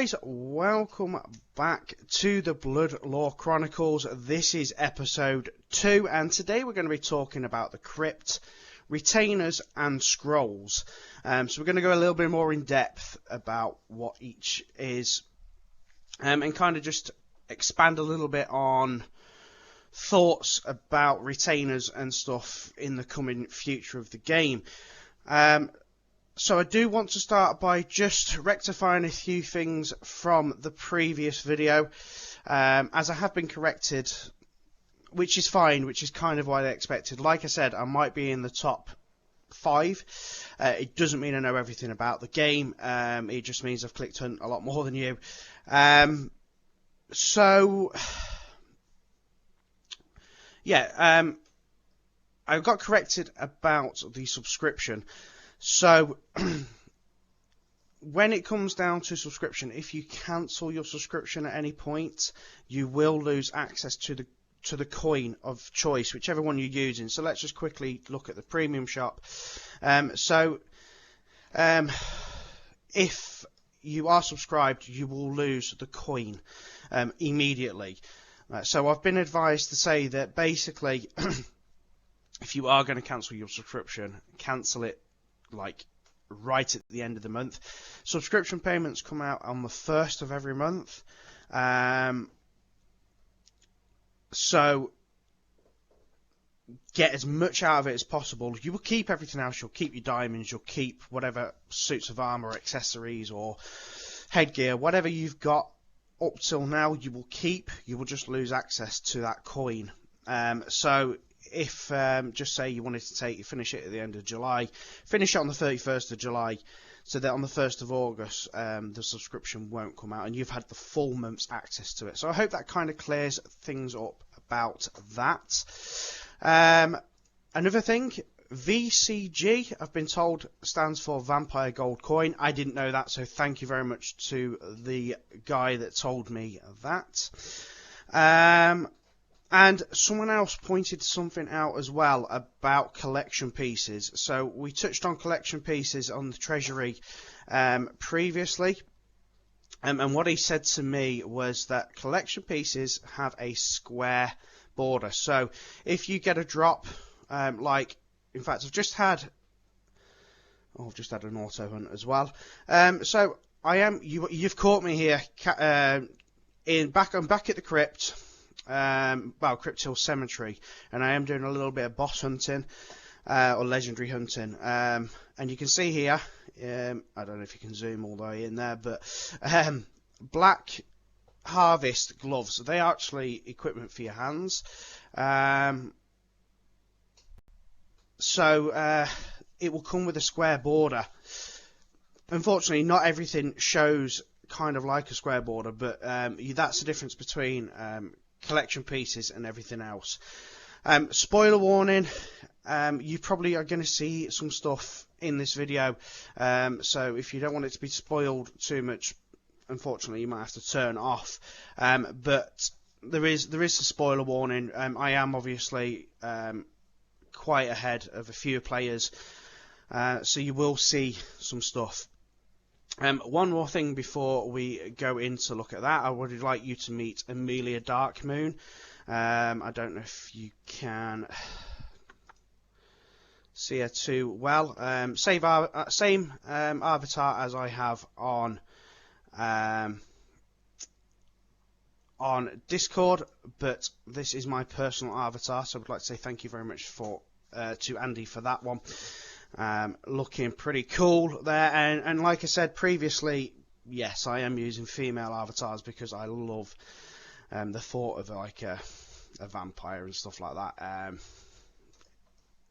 guys, welcome back to the Bloodlore Chronicles. This is episode 2, and today we're going to be talking about the Crypt, Retainers and Scrolls. So we're going to go a little bit more in depth about what each is, and kind of just expand a little bit on thoughts about Retainers and stuff in the coming future of the game. So I do want to start by just rectifying a few things from the previous video, as I have been corrected, which is fine, which is kind of what I expected. Like I said, I might be in the top 5. It doesn't mean I know everything about the game. It just means I've clicked hunt a lot more than you. I got corrected about the subscription. So, when it comes down to subscription, if you cancel your subscription at any point, you will lose access to the coin of choice, whichever one you're using. So let's just quickly look at the premium shop. If you are subscribed, you will lose the coin immediately. So I've been advised to say that basically, if you are going to cancel your subscription, cancel it like right at the end of the month. Subscription payments come out on the 1st of every month. So get as much out of it as possible. You will keep everything else. You'll keep your diamonds. You'll keep whatever suits of armor, accessories, or headgear, whatever you've got up till now. You will keep. You will just lose access to that coin. So if, just say you wanted to finish it at the end of July, finish it on the 31st of July, so that on the 1st of August, the subscription won't come out, and you've had the full month's access to it. So I hope that kind of clears things up about that. Another thing, VCG, I've been told, stands for Vampire Gold Coin. I didn't know that, so thank you very much to the guy that told me that. And someone else pointed something out as well about collection pieces. So we touched on collection pieces on the treasury previously. And what he said to me was that collection pieces have a square border. So if you get a drop, in fact, I've just had an auto hunt as well. So you've caught me here. I'm back at the Crypt. Crypt Hill Cemetery, and I am doing a little bit of boss hunting or legendary hunting, and you can see here, I don't know if you can zoom all the way in there, but black harvest gloves, they are actually equipment for your hands. It will come with a square border. Unfortunately, not everything shows kind of like a square border, but that's the difference between collection pieces and everything else. Spoiler warning, you probably are going to see some stuff in this video, so if you don't want it to be spoiled too much, unfortunately you might have to turn off. But there is a spoiler warning. I am obviously quite ahead of a few players, so you will see some stuff. One more thing before we go in to look at that, I would like you to meet Amelia Darkmoon. I don't know if you can see her too well. Same avatar as I have on Discord, but this is my personal avatar, so I would like to say thank you very much to Andy for that one. Looking pretty cool there, and like I said previously, yes, I am using female avatars because I love the thought of like a vampire and stuff like that.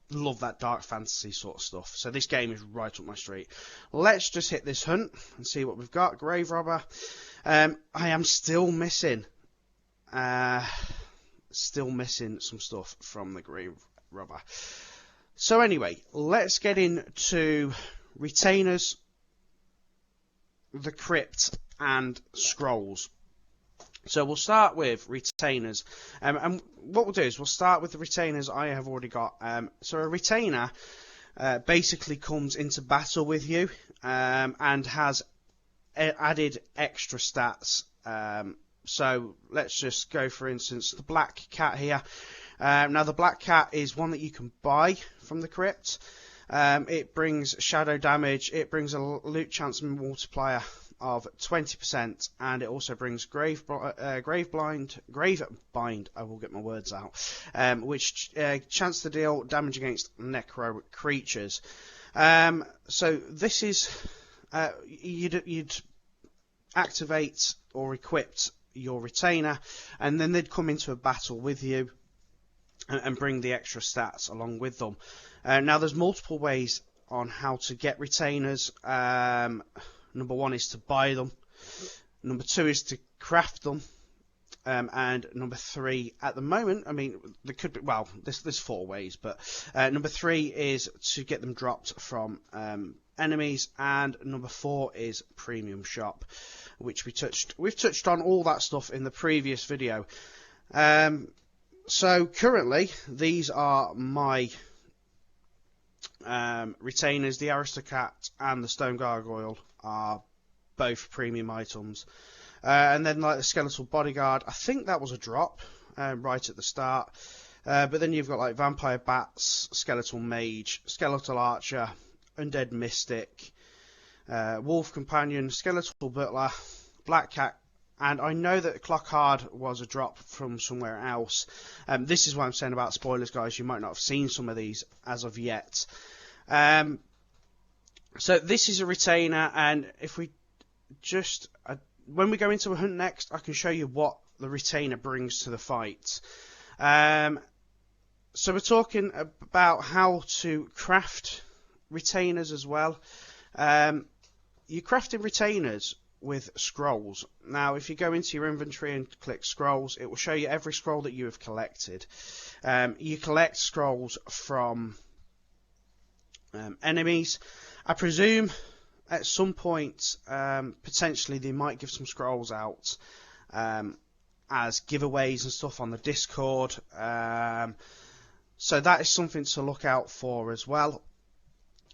Love that dark fantasy sort of stuff, so this game is right up my street. Let's just hit this hunt and see what we've got. Grave Robber. I am still missing some stuff from the Grave Robber. So anyway, let's get into Retainers, the Crypt, and Scrolls. So we'll start with Retainers. And what we'll do is we'll start with the Retainers I have already got. So a Retainer basically comes into battle with you and has added extra stats. So let's just go, for instance, the Black Cat here. Now the Black Cat is one that you can buy from the Crypt. It brings shadow damage, it brings a loot chance multiplier of 20%, and it also brings Grave Bind, I will get my words out, which chance to deal damage against necro creatures. So this is, you'd activate or equip your retainer, and then they'd come into a battle with you and bring the extra stats along with them. Now there's multiple ways on how to get retainers. Number one is to buy them. Number two is to craft them. And number three, at the moment, I mean, there could be, well, there's four ways, but number three is to get them dropped from enemies, and number four is premium shop, which we've touched on all that stuff in the previous video. So currently, these are my retainers. The Aristocat and the Stone Gargoyle are both premium items. And then like the Skeletal Bodyguard, I think that was a drop right at the start. But then you've got like Vampire Bats, Skeletal Mage, Skeletal Archer, Undead Mystic, Wolf Companion, Skeletal Butler, Black Cat, and I know that Clockhard was a drop from somewhere else. This is what I'm saying about spoilers, guys. You might not have seen some of these as of yet. So this is a retainer, and if we just... when we go into a hunt next, I can show you what the retainer brings to the fight. So we're talking about how to craft retainers as well. You're crafting retainers with scrolls. Now, if you go into your inventory and click scrolls, it will show you every scroll that you have collected. You collect scrolls from enemies. I presume at some point, potentially they might give some scrolls out as giveaways and stuff on the Discord. So that is something to look out for as well.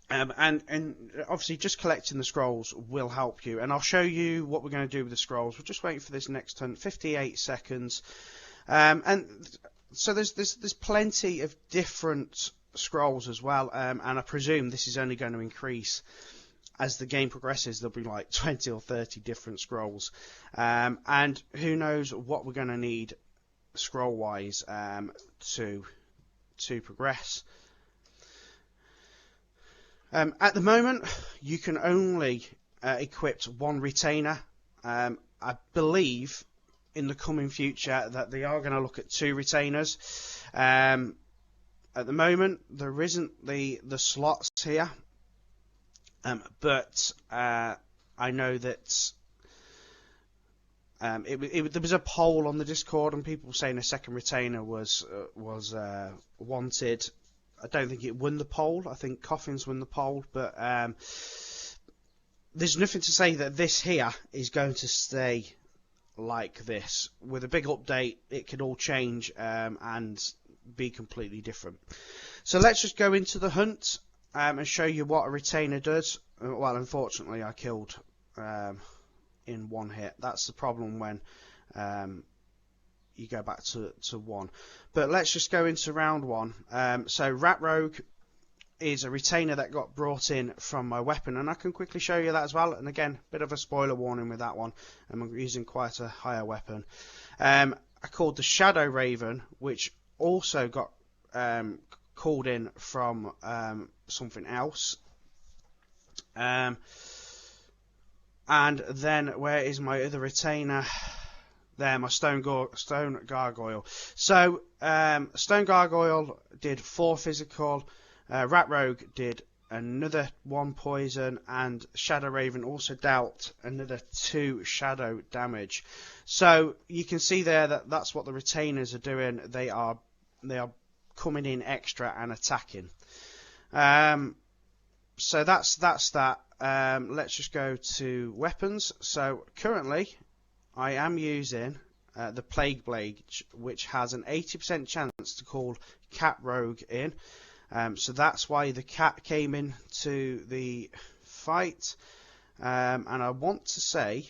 And obviously just collecting the scrolls will help you. And I'll show you what we're going to do with the scrolls. We're just waiting for this next turn. 58 seconds. And so there's plenty of different scrolls as well. And I presume this is only going to increase as the game progresses. There'll be like 20 or 30 different scrolls. And who knows what we're going to need scroll-wise to progress. At the moment, you can only equip one retainer. I believe in the coming future that they are going to look at 2 retainers. At the moment, there isn't the slots here, but I know that there was a poll on the Discord, and people were saying a second retainer was wanted. I don't think it won the poll. I think Coffins won the poll, but there's nothing to say that this here is going to stay like this. With a big update, it could all change and be completely different. So let's just go into the hunt and show you what a retainer does. Well, unfortunately, I killed in one hit. That's the problem when you go back to 1. But let's just go into round 1. So Rat Rogue is a retainer that got brought in from my weapon, and I can quickly show you that as well. And again, bit of a spoiler warning with that one. I'm using quite a higher weapon. I called the Shadow Raven, which also got called in from something else. And then where is my other retainer? There, my Stone Gargoyle. So, Stone Gargoyle did 4 physical, Rat Rogue did another 1 poison, and Shadow Raven also dealt another 2 shadow damage. So, you can see there that that's what the retainers are doing. They are coming in extra and attacking. So that's that. Let's just go to weapons. So, currently, I am using the Plague Blade, which has an 80% chance to call Cat Rogue in. So that's why the cat came into the fight. And I want to say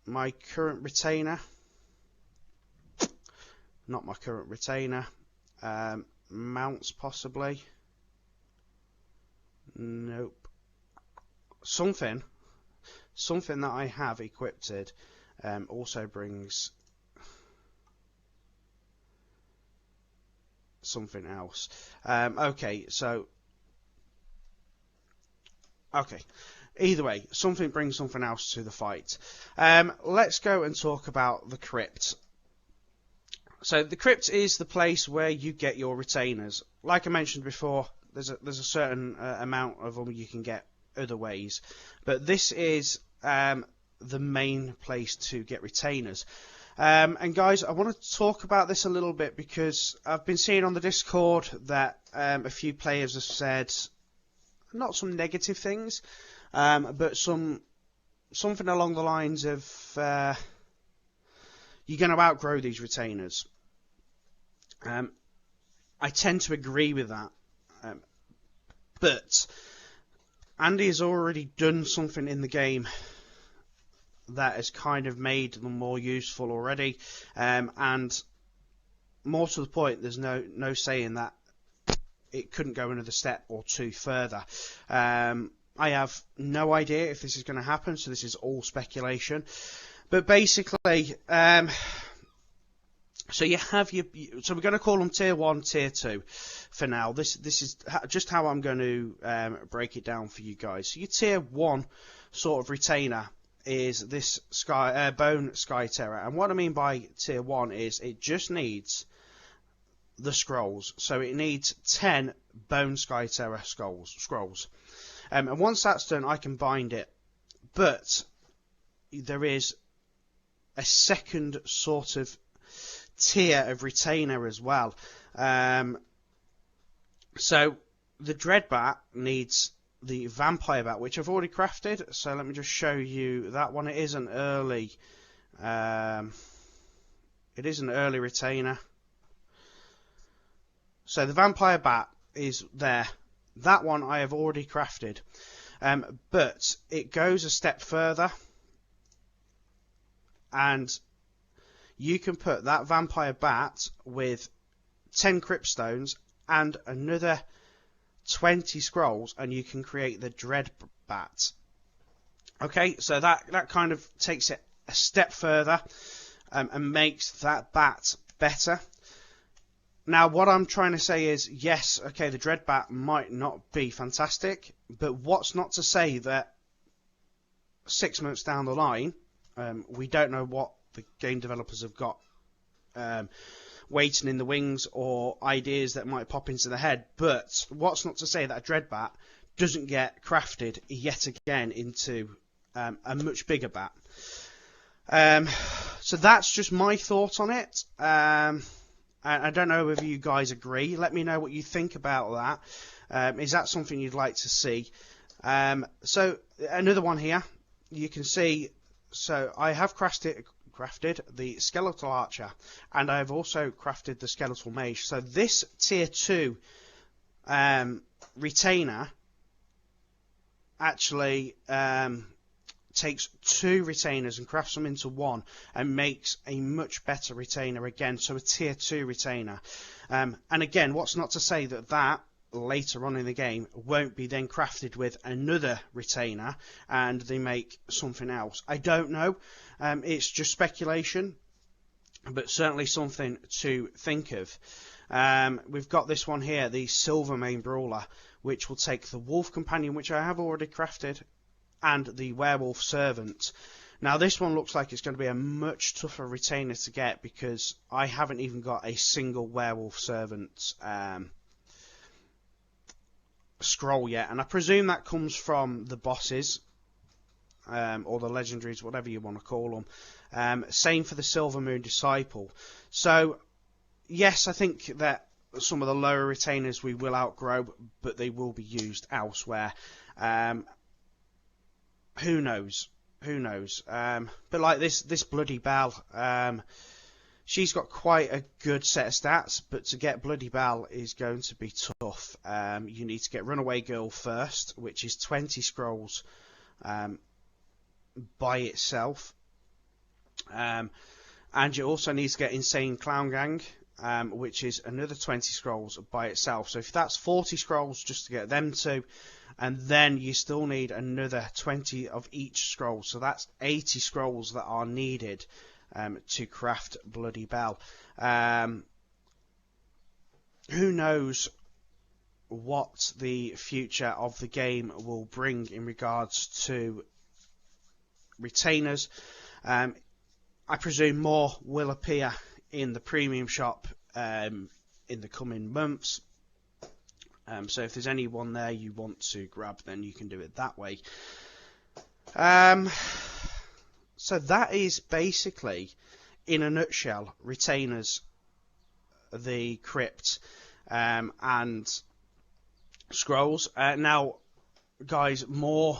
my current retainer, not my current retainer, mounts possibly. Nope. Something that I have equipped also brings something else. Okay. Either way, something brings something else to the fight. Let's go and talk about the Crypt. So the Crypt is the place where you get your retainers. Like I mentioned before, there's a certain amount of them you can get other ways, but this is the main place to get retainers. And guys, I want to talk about this a little bit because I've been seeing on the Discord that a few players have said not some negative things, but something along the lines of you're going to outgrow these retainers. I tend to agree with that, but Andy has already done something in the game that has kind of made them more useful already, and more to the point, there's no saying that it couldn't go another step or two further. I have no idea if this is going to happen, so this is all speculation. But basically, so you have so we're going to call them tier 1, tier 2 for now. This is just how I'm going to break it down for you guys. So your tier 1 sort of retainer is this bone Sky Terror, and what I mean by tier 1 is it just needs the scrolls. So it needs 10 bone Sky Terror scrolls. And once that's done, I can bind it. But there is a second sort of tier of retainer as well. So the Dreadbat needs the Vampire Bat, which I've already crafted. So let me just show you that one. It is an early retainer. So the Vampire Bat is there. That one I have already crafted. But it goes a step further. And you can put that Vampire Bat with 10 Crypt Stones and another 20 scrolls, and you can create the Dreadbat. Okay, so that kind of takes it a step further and makes that bat better. Now, what I'm trying to say is, yes, okay, the Dreadbat might not be fantastic, but what's not to say that 6 months down the line, we don't know what the game developers have got waiting in the wings or ideas that might pop into the head, but what's not to say that a Dreadbat doesn't get crafted yet again into a much bigger bat. So that's just my thought on it. I don't know whether you guys agree. Let me know what you think about that. Is that something you'd like to see? So another one here, you can see. So I have crafted the Skeletal Archer, and I've also crafted the Skeletal Mage. So this tier 2 retainer actually takes 2 retainers and crafts them into 1 and makes a much better retainer again, so a tier 2 retainer. And again, what's not to say that later on in the game won't be then crafted with another retainer and they make something else. I don't know. It's just speculation, but certainly something to think of. We've got this one here, the Silvermane Brawler, which will take the Wolf Companion, which I have already crafted, and the Werewolf Servant. Now this one looks like it's going to be a much tougher retainer to get because I haven't even got a single Werewolf Servant scroll yet, and I presume that comes from the bosses or the legendaries, whatever you want to call them. Same for the Silvermoon Disciple. So yes, I think that some of the lower retainers we will outgrow, but they will be used elsewhere. Who knows? But like this Bloody Bell, she's got quite a good set of stats, but to get Bloody Bell is going to be tough. You need to get Runaway Girl first, which is 20 scrolls by itself. And you also need to get Insane Clown Gang, which is another 20 scrolls by itself. So if that's 40 scrolls just to get them two, and then you still need another 20 of each scroll. So that's 80 scrolls that are needed to craft Bloody Bell. Who knows what the future of the game will bring in regards to retainers. I presume more will appear in the premium shop in the coming months. So if there's anyone there you want to grab, then you can do it that way. So that is basically, in a nutshell, retainers, the Crypt, and scrolls. Now, guys, more,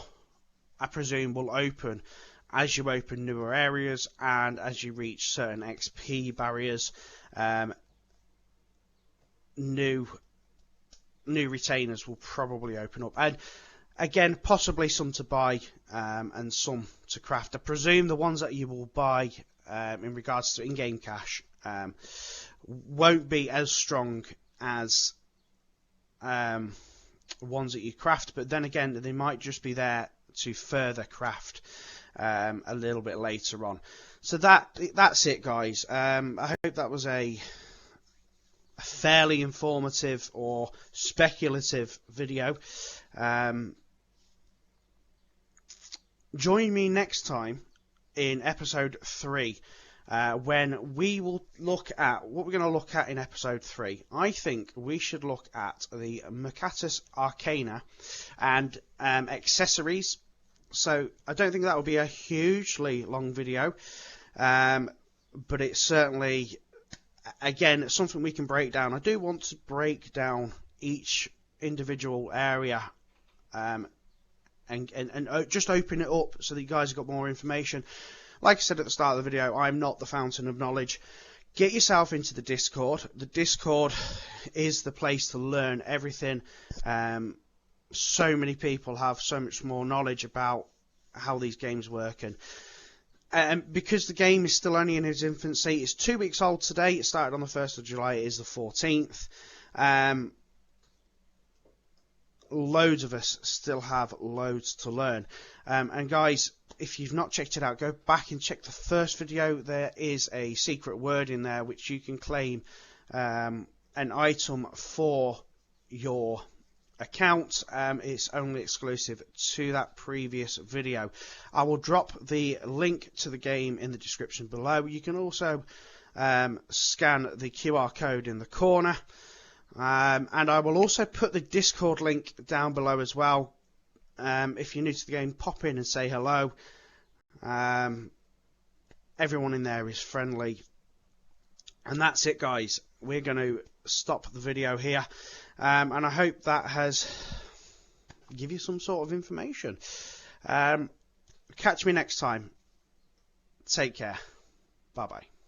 I presume, will open as you open newer areas and as you reach certain XP barriers. New retainers will probably open up, and again, possibly some to buy and some to craft. I presume the ones that you will buy in regards to in-game cash won't be as strong as ones that you craft, but then again, they might just be there to further craft a little bit later on. So that's it, guys. I hope that was a fairly informative or speculative video. Join me next time in episode 3, when we will look at what we're going to look at in episode 3. I think we should look at the Mercatus Arcana and accessories. So I don't think that will be a hugely long video, but it's certainly, again, something we can break down. I do want to break down each individual area and just open it up so that you guys have got more information. Like I said at the start of the video, I'm not the fountain of knowledge. Get yourself into the Discord. The Discord is the place to learn everything. So many people have so much more knowledge about how these games work, and because the game is still only in its infancy, it's 2 weeks old today. It started on the 1st of July. It is the 14th. Loads of us still have loads to learn. And guys, if you've not checked it out, go back and check the first video. There is a secret word in there which you can claim an item for your account. It's only exclusive to that previous video. I will drop the link to the game in the description below. You can also scan the QR code in the corner, and I will also put the Discord link down below as well. If you're new to the game, pop in and say hello. Everyone in there is friendly. And that's it, guys. We're going to stop the video here. And I hope that has give you some sort of information. Catch me next time. Take care. Bye-bye.